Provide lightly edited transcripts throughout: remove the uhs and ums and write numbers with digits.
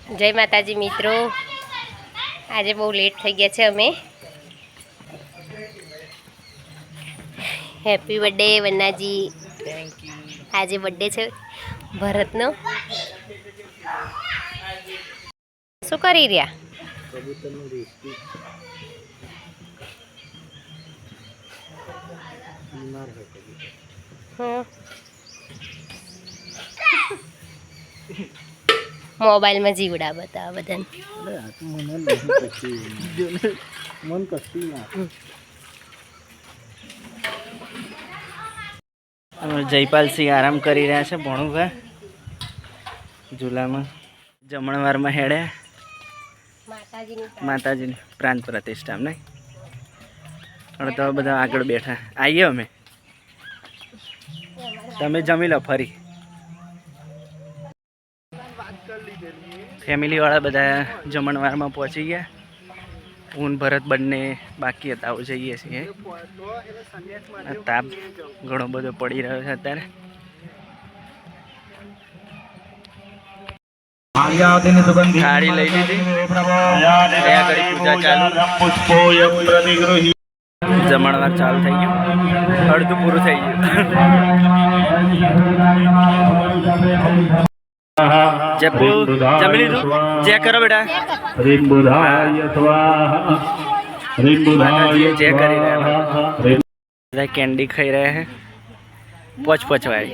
જય માતાજી મિત્રો, આજે બહુ લેટ થઈ ગયા છે અમે. હેપી બર્થડે વન્નાજી. Thank you. આજે બર્થડે છે ભરતનો. શું કરી રહ્યા? કબૂતરનું રેસ્ક્યુ. બીમાર છે કબૂતર. મોબાઈલમાં જીવડા બતાવે બધાને. અરે આ તો મને કશું મન કશું ના. જયપાલસિંહ આરામ કરી રહ્યા છે ભણુભા ઝૂલામાં. જમણવારમાં હેડ્યા માતાજીની પ્રાંત પ્રતિષ્ઠા ને. હવે તો બધા આગળ બેઠા આવીએ અમે. તમે જમી લો ફરી. ફેમિલી વાળા બધા જમણવારમાં પહોંચી ગયા. હું ભરત બંને બાકી હતા, આવું જઈએ છીએ. તાપ ઘણો બધો પડી રહ્યો છે અત્યારે. થાળી લઈ લીધી, પૂજા ચાલુ. જમણવાર ચાલુ થઈ ગયું, અડધું પૂરું થઈ ગયું. જમી લીધું? ચેક કરો બેટા. ચેક કરી રહ્યા, કેન્ડી ખાઈ રહ્યા છે. પોચવાય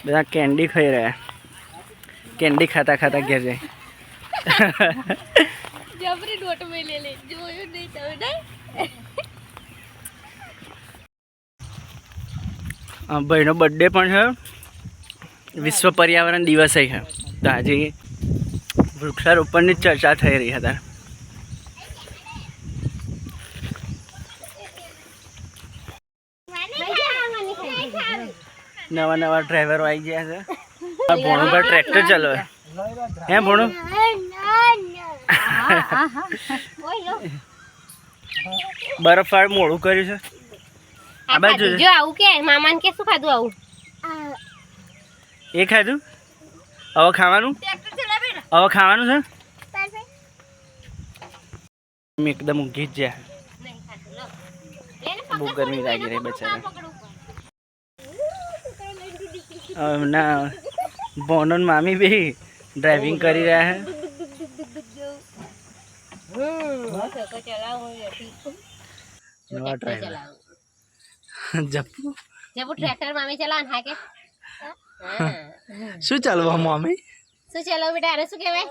બધા કેન્ડી ખાઈ રહ્યા. કેન્ડી ખાતા ખાતા ઘેર જાય. ભાઈનો બર્થડે પણ છે. વિશ્વ પર્યાવરણ દિવસ છે. તો આજે વૃક્ષારોપણની ચર્ચા થઈ રહી હતા. નવા નવા ડ્રાઈવરો આવી ગયા છે. ભણું પર ટ્રેક્ટર ચલાવે. હે ભણું? બરફ વાળ મોડું કર્યું છે. આ બાજુ જો આવું કે મામાને કે શું ખાધું આવું? એ ખાધું? હવે ખાવાનું? હવે ખાવાનું છે? એકદમ ઊંઘી જ જાય. બહુ ગરમી લાગી રહી બચારા. ના બોનો મામી બી ડ્રાઇવિંગ કરી રહ્યા છે. ટ્રેક્ટર મામી ચલાવ હા કે શું ચાલવા મમ્મી? શું ચલાવ બેટા? આને શું કહેવાય?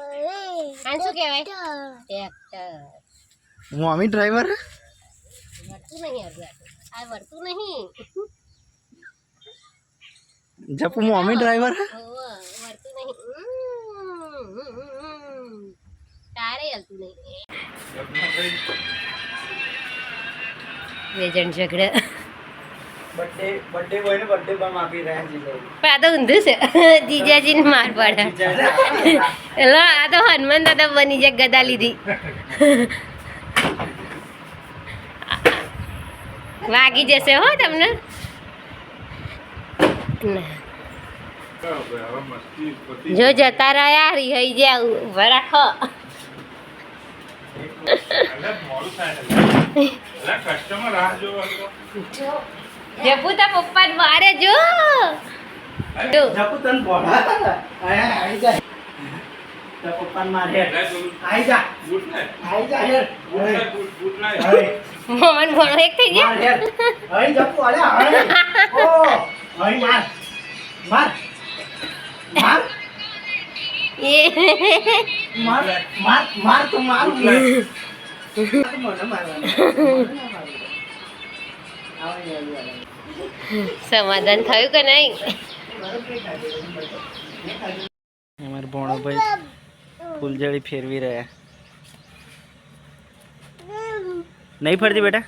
આને શું કહેવાય? ટ્રેક્ટર. મમ્મી ડ્રાઈવર વર્તું નહીં, આ વર્તું નહીં. જપુ મમ્મી ડ્રાઈવર વર્તું નહીં. તારે હલતું નહીં. બે જણ ઝઘડા. બર્થડે બોયને બર્થડે બમ આપી રહ્યા છે. પણ આ તો ઊંધું છે. જીજાજીને માર પડે. એલો આ તો હનુમાન દાદા બની જાય, ગદા લીધી. વાગી જશે હો તમને. જો જતા રહ્યા રિહાઈ જાય ઉભા રાખો. જપુ તા પપ્પા મારે જો. જપુ તન બોલા આઈ જા. તો પપ્પા મારે આઈ જા. આઈ જા યાર. બૂટ ના. મોહન ભણો એક થઈ ગયા. આઈ જપુ આલે આઈ. ઓ આઈ માર. માર. માર. એ માર માર માર તો માર. મને મારવાનું. સમાધાન થયું કે નહીં? અમારા ભોણાભાઈ ફૂલજળી ફેરવી રહ્યા. નહીં ફરતી બેટા?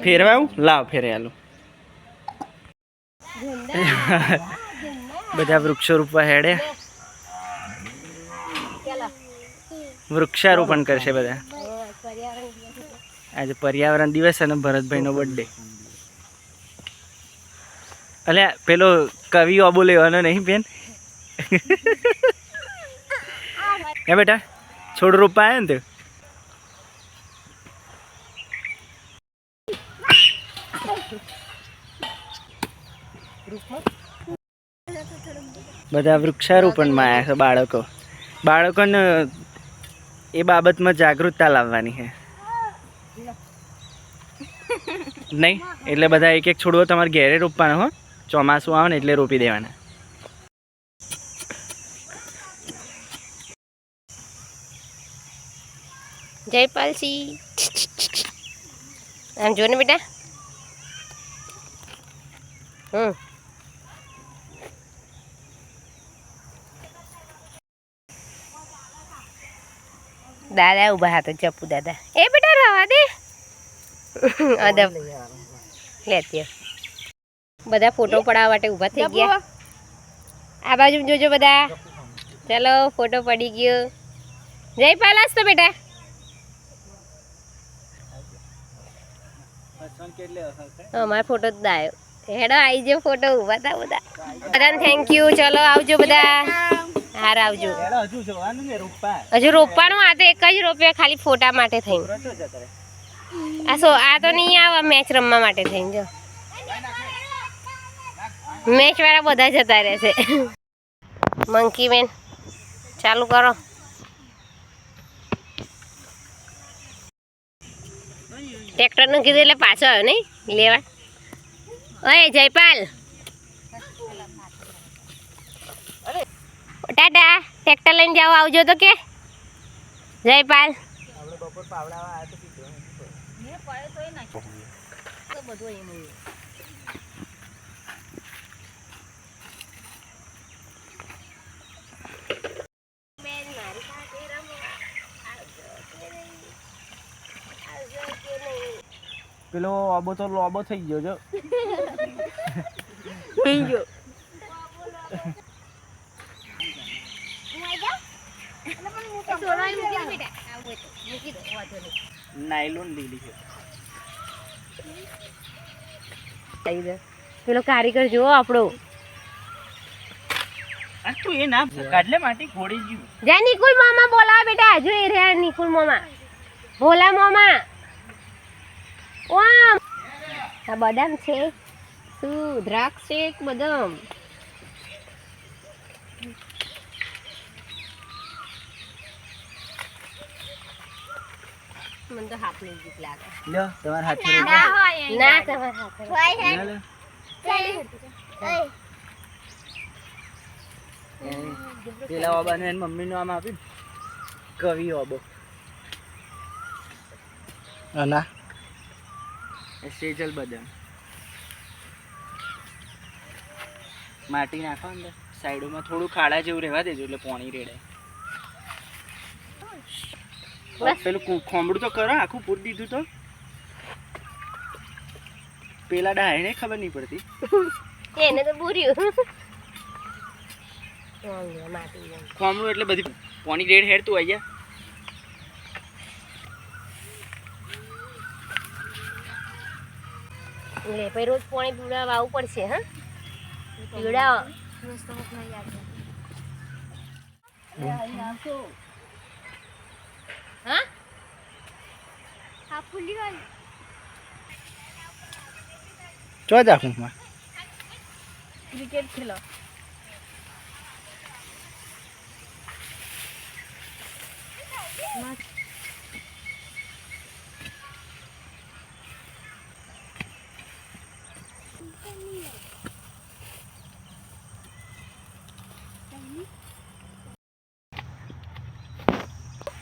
ફેરવાયું? લાવ ફેરે આલું. બધા વૃક્ષો રોપવા હેડે. વૃક્ષારોપણ કરશે બધા. આજે પર્યાવરણ દિવસ અને ભરતભાઈનો બર્થડે. અલ્યા પેલો કવિ આબો લેવાનો નહીં બેન એ બેટા છોડ રોપવા આવ્યા ને તે બધા વૃક્ષારોપણમાં આવ્યા છે બાળકોને એ બાબતમાં જાગૃતતા લાવવાની છે નહીં એટલે બધા એક એક છોડવો તમારે ઘેરે રોપવાનો હો ચોમાસું આવે ને એટલે રોપી દેવાના જયપાલસિંહ આમ જો ને બેટા દાદા ઊભા હતા ચપ્પુ દાદા એ બેટા રવા દે અદબ લેતી બધા ફોટો પડાવવા માટે ઊભા થઈ ગયા આ બાજુ જોજો બધા ચાલો ફોટો પડી ગયો જયપાલ આસ તો બેટા અમારો ફોટો જ દાયો હેડો આવી ગયો ફોટો ઊભા હતા બધા બધાને થેન્ક યુ ચલો આવજો બધા હાર આવજો હજુ રોપવાનું આ તો એક જ રોપ્યો ખાલી ફોટા માટે થઈને આ તો નહીં આવે મેચ રમવા માટે થઈને જો મેચ વાળા બધા જતા રહેશે મંકી બેન ચાલુ કરો ટ્રેક્ટરનું કીધું એટલે પાછો આવ્યો નહીં લેવા ઓય જયપાલ ટાટા ટ્રેક્ટર લઈને જાઓ આવજો તો કે જયપાલ પેલો આબો તો લોબો થઈ ગયો જો નાયલોન લીલી છે પેલો કારીગર જુઓ આપણો તું એ ના કાઢલે માટી ઘોડી ગયું જા નિકુલ મામા બોલાવ બેટા જો એ રહ્યા નિકુલ મામા ભોલા મામા ઓમ આ બદામ છે શું દ્રાક્ષ છે બદામ મને તો હાફની જીત લાગે લ્યો તમારા હાથે ના તમારા હાથે પેલા ઓબાને એની મમ્મીનું નામ આપ્યું કવિ ઓબો ના સેજલ બદામ માટી નાખો અંદર સાઈડોમાં થોડું ખાડા જેવું રહેવા દેજો એટલે પાણી રેડાય પેલું ખોમડું તો કરો આખું પૂરી દીધું તો પેલા ડાયને ખબર નહીં પડતી એને તો પૂર્યું ખોમડું એટલે બધી પાણી રેડ હેડ તું આવી જા લે પછી રોજ પાણી પીવડાવવા આવવું પડશે હા પીવડાવો હા ચો જાખું ક્રિકેટ ખેલો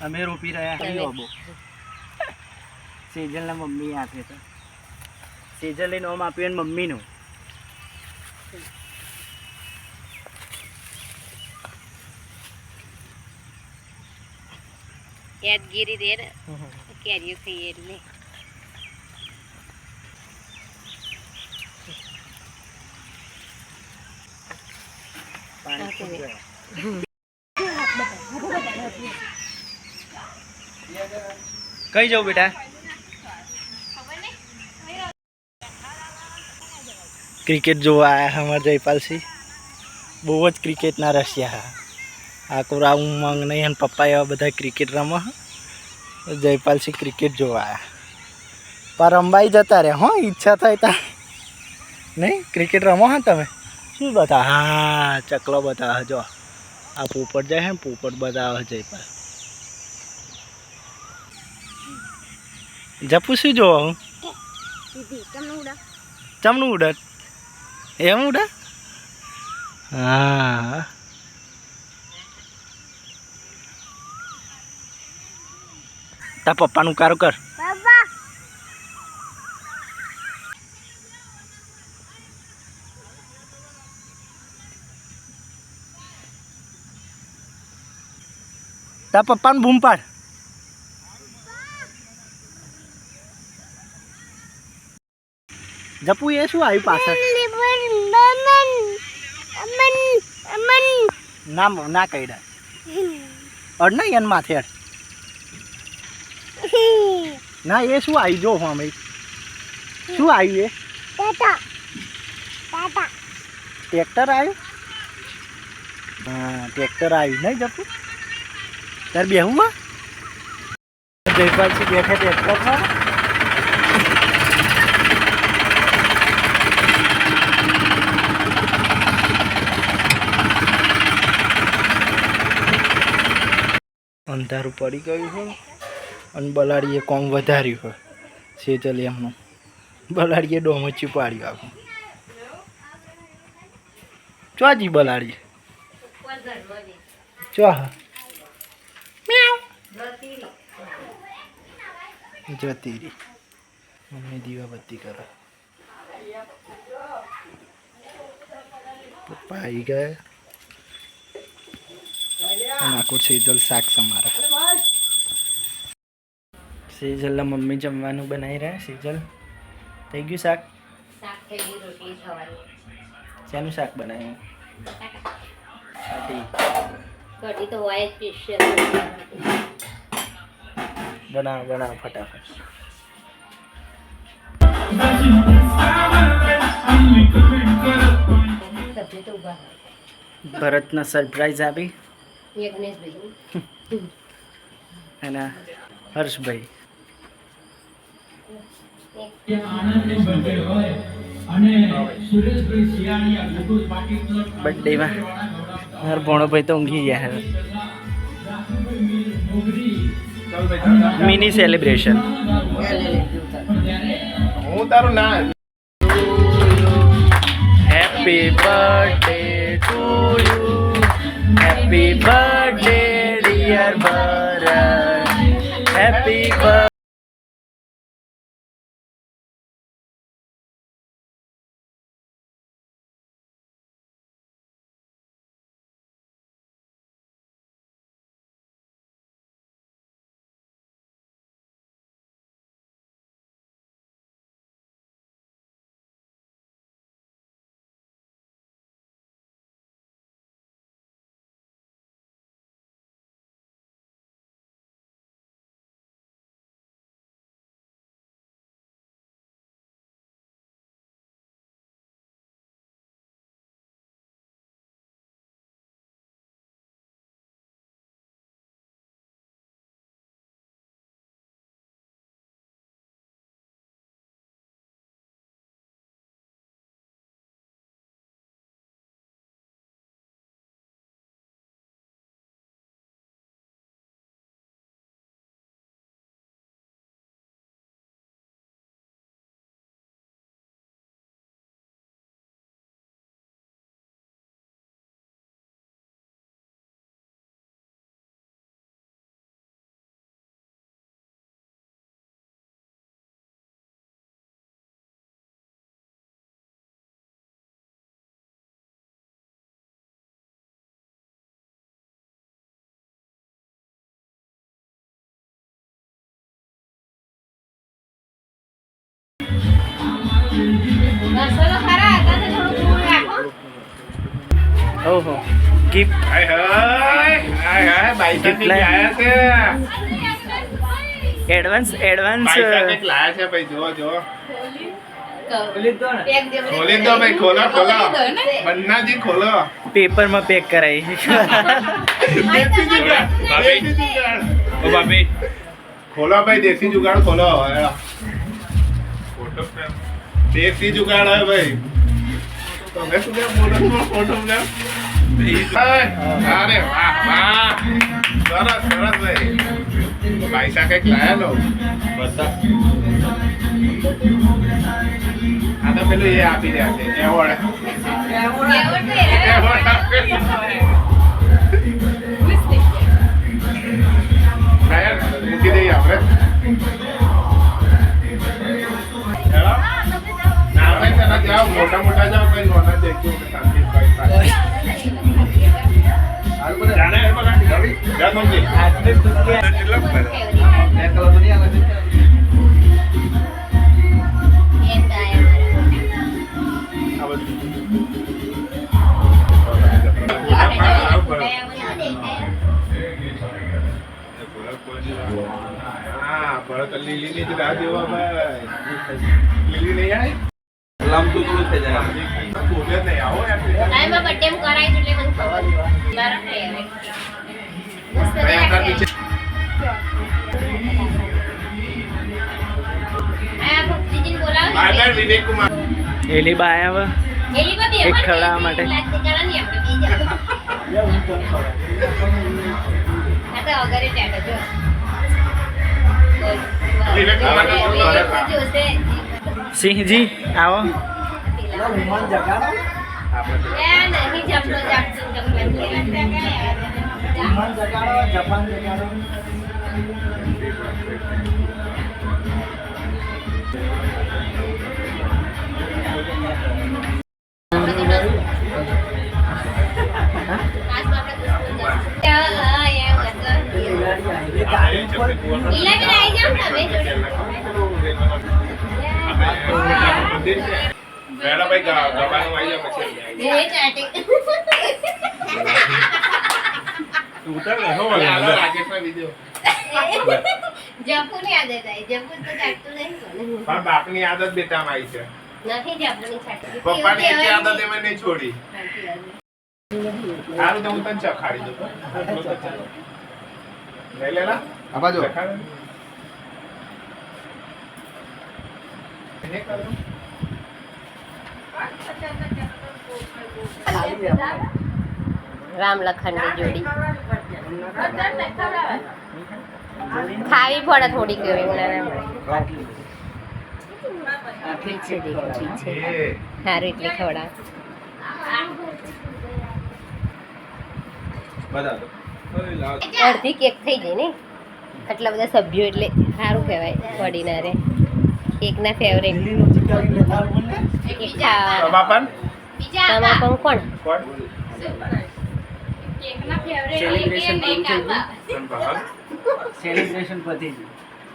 અમે રોપી રહ્યા છીએ ઓબો સેજલના મમ્મી આપે તો સેજલે નામ આપ્યું એને મમ્મીનું યાદગીરી દે ને કેરીઓ ખાઈએ એટલે કઈ જાઉં બેટા ક્રિકેટ જોવા આવ્યા અમારા જયપાલસિંહ. બહુ જ ક્રિકેટના રસિયા હા. આ કોરા ઉમંગ નહીં અને પપ્પા એવા બધા ક્રિકેટ રમો. જયપાલસિંહ ક્રિકેટ જોવા આવ્યા. પણ રમવાઈ જતા રહ્યા હો, ઈચ્છા થાય તા નહીં. ક્રિકેટ રમો હા તમે? શું બતા? હા ચકલો બતાવે જો. આ પોપટ જાય છે ને પોપટ બતાવે જયપાલ. જપુ શું જોવા હું? ચમનું ઉડત એમ ઉડે? હા તા પપ્પાનું કારો કર. તા પપ્પાનું બૂમ પાડ. જપુ એ શું આવ્યું પાછળ? ના ના કઈડા અડ નહીં એન માથે અડ. ના એ શું આવી જો અમે શું આવ્યું? એ ટ્રેક્ટર આવ્યું? હા ટ્રેક્ટર આવ્યું નહીં જપુ? તાર બેહું હા? જયપાલસિંહ બેઠે ટ્રેક્ટરમાં. અંધારું પડી ગયું હોય અને બલાડીએ કોમ વધાર્યું હોય. સેજલ એમનું બલાડીએ ડોમચી પાડ્યું આખું. ચોજી બલાડી ચો હા જતી રહી. મમ્મી દીવાબત્તી કરો. પપ્પા આવી ગયા. નાખો સેજલ શાક સમારે. સેજલના મમ્મી જમવાનું બનાવી રહ્યા. સેજલ થઈ ગયું શાક? શેનું શાક બનાવ્યું? કઢી તો હોય સ્પેશિયલ. બનાવો બનાવો ફટાફટ. ભરતને સરપ્રાઈઝ આપી અને હર્ષભાઈ બર્થડેમાં મારો ભણો ભાઈ તો ઊંઘી ગયા હવે. Mini celebration. હું તારું ના happy birthday to you. Happy birthday dear Bharat. Happy birthday. ઓહો ગિફ્ટ. હાય હાય બાઈસા Gift લાયા. આયા છે. એડવાન્સ બાઈસા કંઈક લાયા છે ભાઈ. જો જો ખોલી દો ભાઈ, ખોલો ખોલો બન્નાજી ખોલો. પેપરમાં પેક કરાવી દેશી જુગાડ, દેશી જુગાડ. ઓ ભાભી ખોલો ભાઈ, દેશી જુગાડ ખોલો. ફોટો ફ્રેમ દેશી જુગાડ હે ભાઈ. તમે શું કે બોલો છો? Photo frame. અરે વાહ વાહ, સરસ સરસ ભાઈ. પૈસા કઈક લાયા લો બતા. આ તો પેલું એ આપી રહ્યા છે એવોર્ડ. એવોર્ડ આપેલું. મૂકી દઈએ આપણે. હેલો આપણે તને જાઓ, મોટા મોટા જાઓ, કઈ નોના દેખ્યું શાંતિ જાણે એ બગાડી ગાડી જા સમજી કેટલા પડે એક કલર બની આવે છે. હા ભરત લીલી ની જ રાહ જોવા ભાઈ. લીલી નહીં આવી લંબુ થોડું થઈ જાય. બોલે નહીં આવો યાર. ટાઈમમાં બર્થડે માં કરાય એટલે મને ખબર મારા ફેવરેટ આ ભક્તિજીને બોલાવો આગળ વિવેક કુમાર એલી બા આવ્યા એલી બાબી એક ખવડાવવા માટે. ચડાની આપણે બીજા આ તો અગરે ટેટો જો વિવેક કુમાર નો ઘરે હતા. સિંહજી આવો. આપણે નહીં જમનો જાપતું મેડા ભાઈ ગબાનું આવી જાય પછી ઉતર ને હો વાલા રાજેશના વિડિયો. જપુની આદત આવી જપુ તો ચાટતું નહીં પણ બાપની આદત બેટામાં આવી છે. નથી જપુની ચાટતી પપ્પાની એક આદત એમાં નહીં છોડી. સારું તો હું તને ચખાડી દઉં. લઈ લેલા આ બાજુ રામ લખનની જોડી ખાવી પડે થોડીક પીછે દેખો પીછે સારું એટલે ખવડા અડધી કેક થઈ જાય ને આટલા બધા સભ્યો એટલે સારું કહેવાય પડીના રે કેકના ફેવરેટ બાપન તમારા પણ કોણ કોણ સેલિબ્રેશન પૂરું થઈ ગયું. સેલિબ્રેશન પતી ગયું.